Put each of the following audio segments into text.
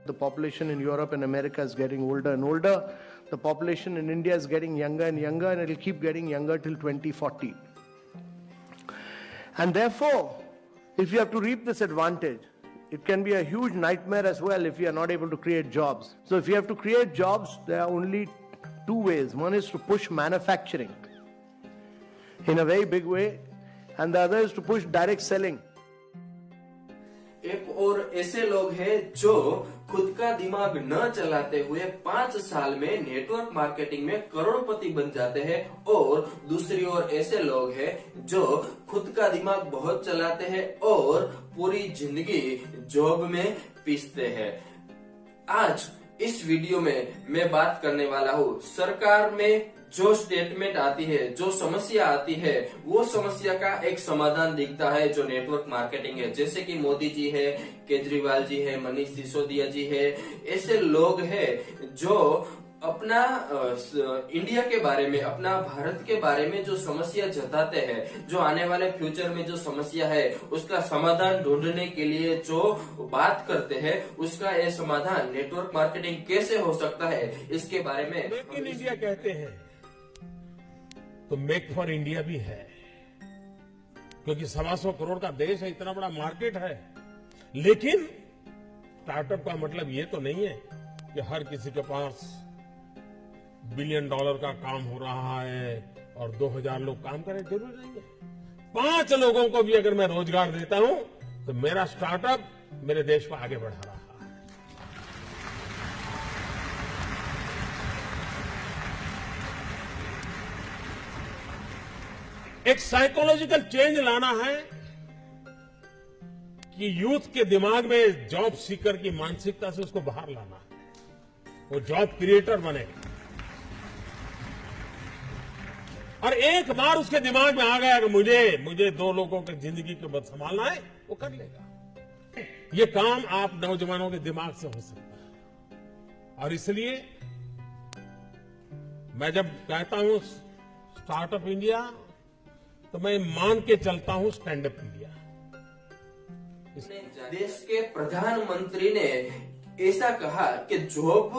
The population in Europe and America is getting older and older. The population in India is getting younger and younger, and it will keep getting younger till 2040. And therefore, if you have to reap this advantage, it can be a huge nightmare as well if you are not able to create jobs. So if you have to create jobs, there are only two ways. One is to push manufacturing in a very big way, and the other is to push direct selling. एक और ऐसे लोग हैं जो खुद का दिमाग न चलाते हुए 5 साल में नेटवर्क मार्केटिंग में करोड़पति बन जाते हैं, और दूसरी ओर ऐसे लोग हैं जो खुद का दिमाग बहुत चलाते हैं और पूरी जिंदगी जॉब में पीसते हैं। आज इस वीडियो में मैं बात करने वाला हूँ सरकार में जो स्टेटमेंट आती है, जो समस्या आती है, वो समस्या का एक समाधान दिखता है जो नेटवर्क मार्केटिंग है। जैसे कि मोदी जी है, केजरीवाल जी है, मनीष सिसोदिया जी है, ऐसे लोग हैं जो अपना इंडिया के बारे में, अपना भारत के बारे में जो समस्या जताते हैं, जो आने वाले फ्यूचर में जो समस्या है उसका समाधान ढूंढने के लिए जो बात करते हैं, उसका ये समाधान नेटवर्क मार्केटिंग कैसे हो सकता है, इसके बारे में मेक इन इंडिया कहते हैं तो मेक फॉर इंडिया भी है, क्योंकि 125 करोड़ का देश है, इतना बड़ा मार्केट है। लेकिन स्टार्टअप का मतलब ये तो नहीं है कि हर किसी के पास $1 बिलियन का काम हो रहा है और 2000 लोग काम करें, जरूर नहीं है। 5 लोगों को भी अगर मैं रोजगार देता हूं तो मेरा स्टार्टअप मेरे देश को आगे बढ़ा रहा है। एक साइकोलॉजिकल चेंज लाना है कि यूथ के दिमाग में जॉब सीकर की मानसिकता से उसको बाहर लाना है, वो जॉब क्रिएटर बने। और एक बार उसके दिमाग में आ गया कि मुझे 2 लोगों की जिंदगी को बस संभालना है, वो कर लेगा। ये काम आप नौजवानों के दिमाग से हो सकता है। और इसलिए मैं जब कहता हूं स्टार्टअप इंडिया, तो मैं मान के चलता हूं स्टैंड अप इंडिया। देश के प्रधानमंत्री ने ऐसा कहा कि जॉब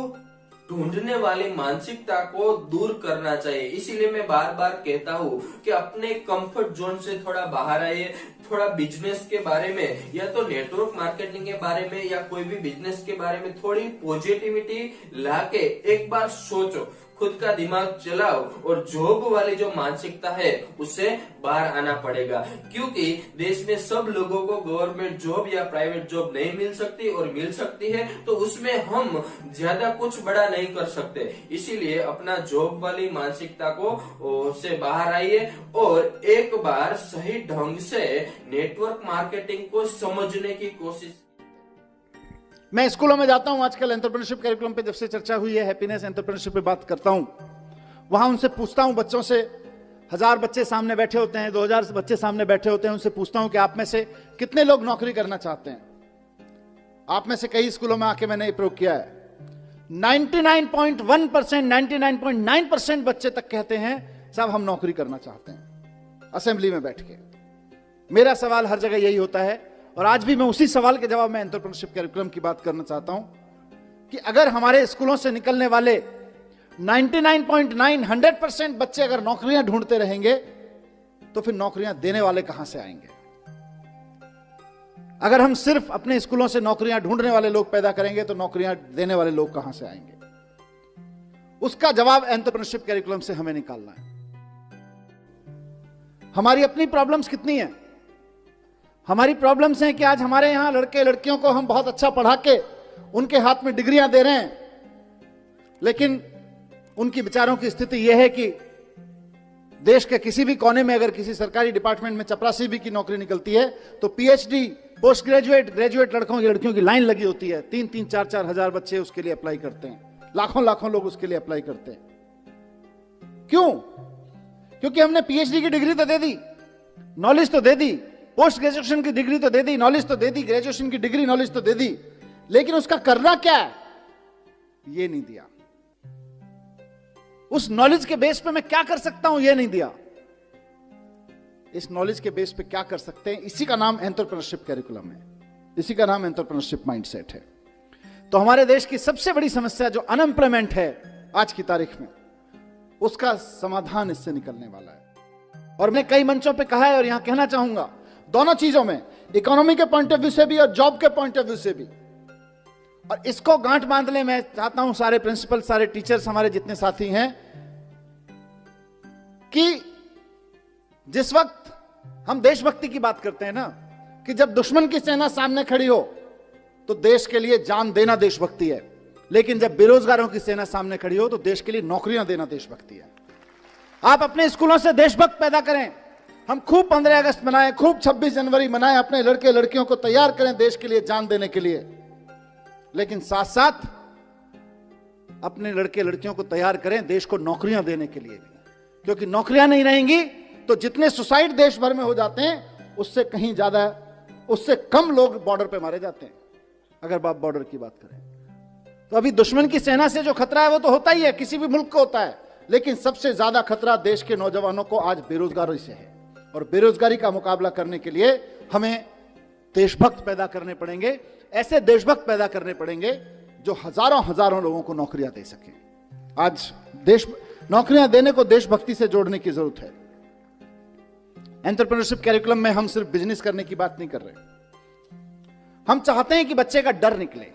ढूंढने वाली मानसिकता को दूर करना चाहिए। इसीलिए मैं बार बार कहता हूँ कि अपने कंफर्ट जोन से थोड़ा बाहर आइए, थोड़ा बिजनेस के बारे में या तो नेटवर्क मार्केटिंग के बारे में या कोई भी बिजनेस के बारे में थोड़ी पॉजिटिविटी लाके एक बार सोचो, खुद का दिमाग चलाओ और जॉब वाली जो मानसिकता है उससे बाहर आना पड़ेगा। क्योंकि देश में सब लोगों को गवर्नमेंट जॉब या प्राइवेट जॉब नहीं मिल सकती, और मिल सकती है तो उसमें हम ज्यादा कुछ बड़ा नहीं कर सकते। इसीलिए अपना जॉब वाली मानसिकता को से बाहर आइए और एक बार सही ढंग से नेटवर्क मार्केटिंग को समझने की कोशिश। मैं स्कूलों में जाता हूं, आजकल एंटरप्रेन्योरशिप कैरिकुलम पे जब से चर्चा हुई है, हैप्पीनेस एंटरप्रेन्योरशिप पे बात करता हूं, वहां उनसे पूछता हूं, बच्चों से 1000 बच्चे सामने बैठे होते हैं, 2000 बच्चे सामने बैठे होते हैं, उनसे पूछता हूं कि आप में से कितने लोग नौकरी करना चाहते हैं। आप में से कई स्कूलों में आके मैंने ये प्रयोग किया है। 99.1%, 99.9% बच्चे तक कहते हैं साहब हम नौकरी करना चाहते हैं, असेंबली में बैठ के। मेरा सवाल हर जगह यही होता है, और आज भी मैं उसी सवाल के जवाब में एंटरप्रेन्योरशिप कैरिकुलम की बात करना चाहता हूं कि अगर हमारे स्कूलों से निकलने वाले 99.9, 100% बच्चे अगर नौकरियां ढूंढते रहेंगे तो फिर नौकरियां देने वाले कहां से आएंगे? अगर हम सिर्फ अपने स्कूलों से नौकरियां ढूंढने वाले लोग पैदा करेंगे तो नौकरियां देने वाले लोग कहां से आएंगे? उसका जवाब एंटरप्रेन्योरशिप कैरिकुलम से हमें निकालना है। हमारी अपनी प्रॉब्लम्स कितनी हैं? हमारी प्रॉब्लम्स हैं कि आज हमारे यहां लड़के लड़कियों को हम बहुत अच्छा पढ़ा के उनके हाथ में डिग्रियां दे रहे हैं, लेकिन उनकी बेचारों की स्थिति यह है कि देश के किसी भी कोने में अगर किसी सरकारी डिपार्टमेंट में चपरासी भी की नौकरी निकलती है तो पीएचडी, पोस्ट ग्रेजुएट, ग्रेजुएट लड़कियों की लाइन लगी होती है। 3-3, 4-4 हजार बच्चे उसके लिए अप्लाई करते हैं, लाखों लोग उसके लिए अप्लाई करते हैं। क्यों? क्योंकि हमने पीएचडी की डिग्री तो दे दी, नॉलेज तो दे दी, पोस्ट ग्रेजुएशन की डिग्री तो दे दी, नॉलेज तो दे दी, ग्रेजुएशन की डिग्री नॉलेज तो दे दी, लेकिन उसका करना क्या है ये नहीं दिया। उस नॉलेज के बेस पे मैं क्या कर सकता हूं ये नहीं दिया। इस नॉलेज के बेस पे क्या कर सकते हैं, इसी का नाम एंटरप्रेन्योरशिप कैरिकुलम है, इसी का नाम एंटरप्रेन्योरशिप माइंडसेट है। तो हमारे देश की सबसे बड़ी समस्या जो अनएम्प्लॉयमेंट है आज की तारीख में, उसका समाधान इससे निकलने वाला है। और मैंने कई मंचों पे कहा है और यहां कहना चाहूंगा, दोनों चीजों में, इकोनॉमी के पॉइंट ऑफ व्यू से भी और जॉब के पॉइंट ऑफ व्यू से भी। और इसको गांठ बांधने मैं चाहता हूं सारे प्रिंसिपल, सारे टीचर्स, हमारे जितने साथी हैं, कि जिस वक्त हम देशभक्ति की बात करते हैं ना, कि जब दुश्मन की सेना सामने खड़ी हो तो देश के लिए जान देना देशभक्ति है, लेकिन जब बेरोजगारों की सेना सामने खड़ी हो तो देश के लिए नौकरियां देना देशभक्ति है। आप अपने स्कूलों से देशभक्त पैदा करें, हम खूब 15 अगस्त मनाएं, खूब 26 जनवरी मनाएं, अपने लड़के लड़कियों को तैयार करें देश के लिए जान देने के लिए, लेकिन साथ साथ अपने लड़के लड़कियों को तैयार करें देश को नौकरियां देने के लिए भी, क्योंकि नौकरियां नहीं रहेंगी तो जितने सुसाइड देश भर में हो जाते हैं उससे कहीं ज्यादा, उससे कम लोग बॉर्डर पे मारे जाते हैं। अगर आप बॉर्डर की बात करें तो अभी दुश्मन की सेना से जो खतरा है वो तो होता ही है, किसी भी मुल्क को होता है, लेकिन सबसे ज्यादा खतरा देश के नौजवानों को आज बेरोजगारी से है। और बेरोजगारी का मुकाबला करने के लिए हमें देशभक्त पैदा करने पड़ेंगे, ऐसे देशभक्त पैदा करने पड़ेंगे जो हजारों हजारों लोगों को नौकरियां दे सके। आज देश नौकरियां देने को देशभक्ति से जोड़ने की जरूरत है। एंटरप्रेन्योरशिप कैरिकुलम में हम सिर्फ बिजनेस करने की बात नहीं कर रहे, हम चाहते हैं कि बच्चे का डर निकले,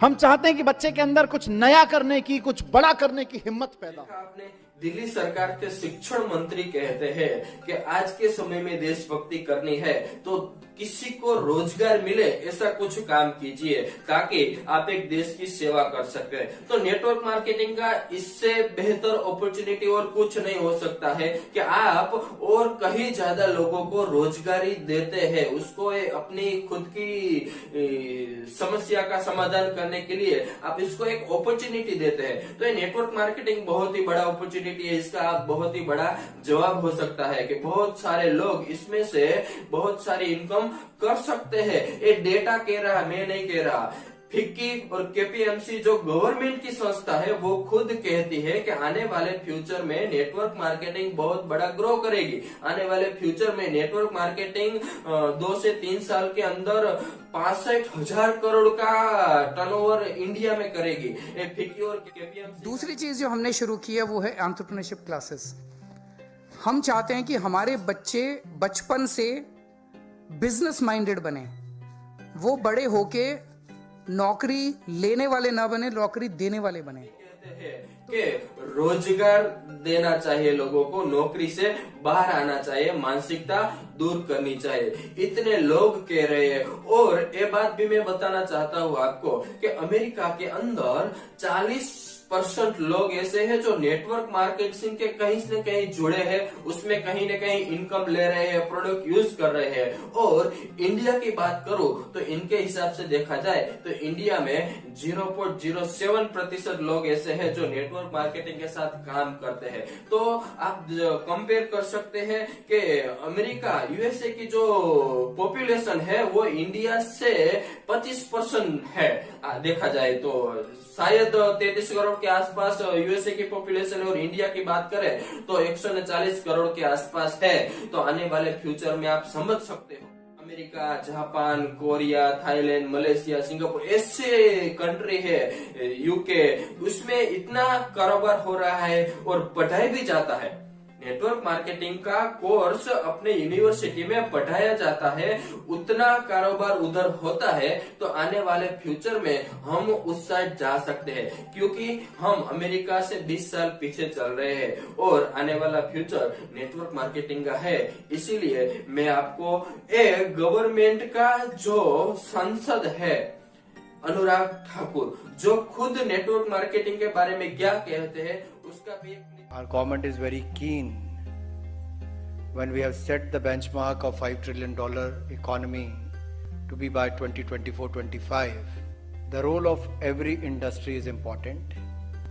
हम चाहते हैं कि बच्चे के अंदर कुछ नया करने की, कुछ बड़ा करने की हिम्मत पैदा हो। आपने दिल्ली सरकार के शिक्षण मंत्री कहते हैं कि आज के समय में देशभक्ति करनी है तो किसी को रोजगार मिले ऐसा कुछ काम कीजिए ताकि आप एक देश की सेवा कर सके। तो नेटवर्क मार्केटिंग का इससे बेहतर अपॉर्चुनिटी और कुछ नहीं हो सकता है कि आप और कहीं ज्यादा लोगों को रोजगारी देते हैं, उसको अपनी खुद की समस्या का समाधान करने के लिए आप इसको एक अपॉर्चुनिटी देते हैं। तो ये नेटवर्क मार्केटिंग बहुत ही बड़ा अपॉर्चुनिटी है, इसका बहुत ही बड़ा जवाब हो सकता है कि बहुत सारे लोग इसमें से बहुत सारी इनकम कर सकते हैं। ये डेटा कह रहा, मैं नहीं कह रहा। फिक्की और केपीएमसी जो गवर्नमेंट की संस्था है वो खुद कहती है कि आने वाले फ्यूचर में नेटवर्क मार्केटिंग बहुत बड़ा ग्रो करेगी। आने वाले फ्यूचर में नेटवर्क मार्केटिंग 2 से 3 साल के अंदर 65,000 करोड़ का टर्नओवर इंडिया में करेगी। फिक्की और केपीएमसी। दूसरी चीज जो हमने शुरू की है वो है एंटरप्रेन्योरशिप क्लासेस। हम चाहते हैं कि हमारे बच्चे बचपन से बिजनेस माइंडेड बने, वो बड़े होके नौकरी लेने वाले ना बने, नौकरी देने वाले बने। कहते हैं कि रोजगार देना चाहिए लोगों को, नौकरी से बाहर आना चाहिए, मानसिकता दूर करनी चाहिए, इतने लोग कह रहे हैं। और ये बात भी मैं बताना चाहता हूँ आपको कि अमेरिका के अंदर 40% लोग ऐसे हैं जो नेटवर्क मार्केटिंग के कहीं न कहीं जुड़े हैं, उसमें कहीं न कहीं इनकम ले रहे हैं, प्रोडक्ट यूज कर रहे हैं। और इंडिया की बात करूं तो इनके हिसाब से देखा जाए तो इंडिया में 0.07% लोग ऐसे हैं जो नेटवर्क मार्केटिंग के साथ काम करते हैं। तो आप कंपेयर कर सकते हैं कि अमेरिका, यूएसए की जो पॉपुलेशन है वो इंडिया से 25% है। देखा जाए तो शायद 33 करोड़ के आसपास यूएसए की पॉपुलेशन है और इंडिया की बात करें तो 140 करोड़ के आसपास है। तो आने वाले फ्यूचर में आप समझ सकते हो America, Japan, Korea, Thailand, Malaysia, Singapore ऐसे कंट्री है, यूके, उसमें इतना कारोबार हो रहा है और पढ़ाई भी जाता है। नेटवर्क मार्केटिंग का कोर्स अपने यूनिवर्सिटी में पढ़ाया जाता है, उतना कारोबार उधर होता है। तो आने वाले फ्यूचर में हम उस साइड जा सकते हैं क्योंकि हम अमेरिका से 20 साल पीछे चल रहे हैं और आने वाला फ्यूचर नेटवर्क मार्केटिंग का है। इसीलिए मैं आपको एक गवर्नमेंट का जो सांसद है अनुराग ठाकुर, जो खुद नेटवर्क मार्केटिंग के बारे में क्या कहते हैं उसका भी Our government is very keen when we have set the benchmark of $5 trillion economy to be by 2024-25. The role of every industry is important.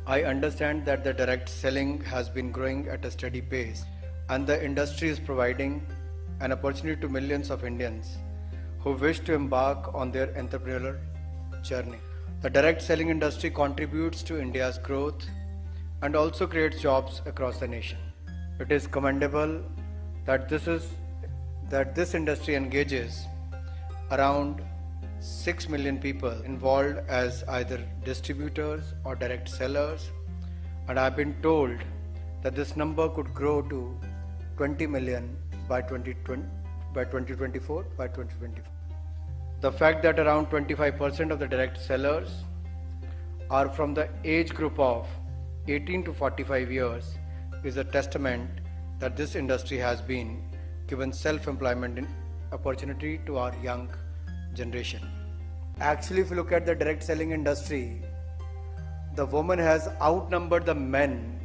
I understand that the direct selling has been growing at a steady pace and the industry is providing an opportunity to millions of Indians who wish to embark on their entrepreneurial journey. The direct selling industry contributes to India's growth and also creates jobs across the nation. It is commendable that this industry engages around 6 million people involved as either distributors or direct sellers, and I've been told that this number could grow to 20 million by 2024. The fact that around 25% of the direct sellers are from the age group of 18 to 45 years is a testament that this industry has been given self-employment opportunity to our young generation. Actually, if you look at the direct selling industry, the woman has outnumbered the men.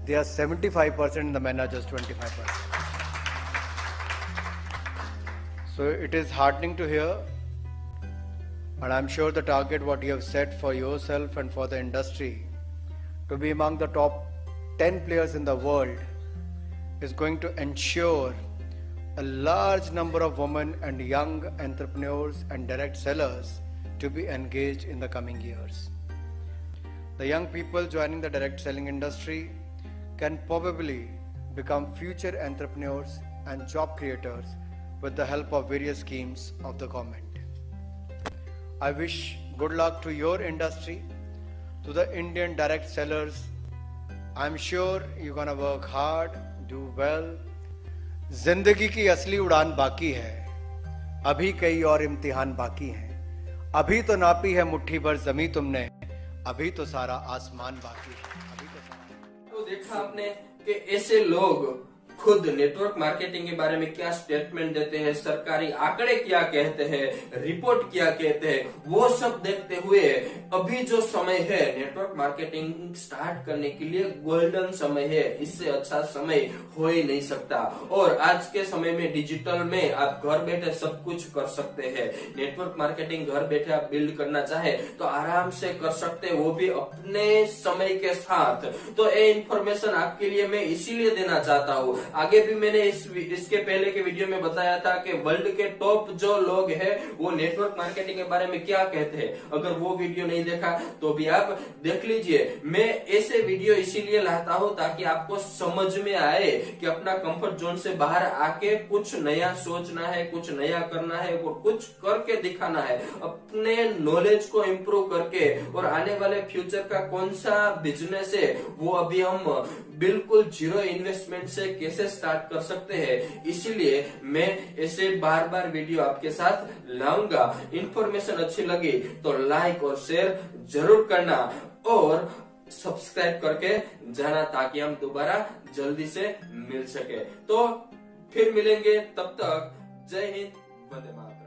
They are 75% and the men are just 25%. So it is heartening to hear, and I'm sure the target what you have set for yourself and for the industry to be among the top 10 players in the world is going to ensure a large number of women and young entrepreneurs and direct sellers to be engaged in the coming years. The young people joining the direct selling industry can probably become future entrepreneurs and job creators with the help of various schemes of the government. I wish good luck to your industry, to the Indian direct sellers. I'm sure you're gonna work hard, do well. जिंदगी की असली उड़ान बाकी है, अभी कई और इम्तिहान बाकी हैं. अभी तो नापी है मुट्ठी भर जमी तुमने, अभी तो सारा आसमान बाकी है. तो देखा आपने कि ऐसे लोग खुद नेटवर्क मार्केटिंग के बारे में क्या स्टेटमेंट देते हैं, सरकारी आंकड़े क्या कहते हैं, रिपोर्ट क्या कहते हैं, वो सब देखते हुए अभी जो समय है नेटवर्क मार्केटिंग स्टार्ट करने के लिए गोल्डन समय है. इससे अच्छा समय हो ही नहीं सकता. और आज के समय में डिजिटल में आप घर बैठे सब कुछ कर सकते हैं. नेटवर्क मार्केटिंग घर बैठे आप बिल्ड करना चाहे तो आराम से कर सकते हैं, वो भी अपने समय के साथ. तो ये इन्फॉर्मेशन आपके लिए मैं इसीलिए देना चाहता हूँ. आगे भी मैंने इसके पहले के वीडियो में बताया था कि वर्ल्ड के टॉप जो लोग हैं वो नेटवर्क मार्केटिंग के बारे में क्या कहते हैं. अगर वो वीडियो नहीं देखा तो भी आप देख लीजिए. मैं ऐसे वीडियो इसीलिए लाता हूं ताकि आपको समझ में आए कि अपना कंफर्ट जोन से बाहर आके कुछ नया सोचना है, कुछ नया करना है और कुछ करके दिखाना है. अपने नॉलेज को इम्प्रूव करके और आने वाले फ्यूचर का कौन सा बिजनेस है वो अभी हम बिल्कुल जीरो इन्वेस्टमेंट से कैसे स्टार्ट कर सकते हैं. इसीलिए मैं ऐसे बार बार वीडियो आपके साथ लाऊंगा. इन्फॉर्मेशन अच्छी लगी तो लाइक और शेयर जरूर करना और सब्सक्राइब करके जाना ताकि हम दोबारा जल्दी से मिल सके. तो फिर मिलेंगे, तब तक जय हिंद, वंदे मातरम.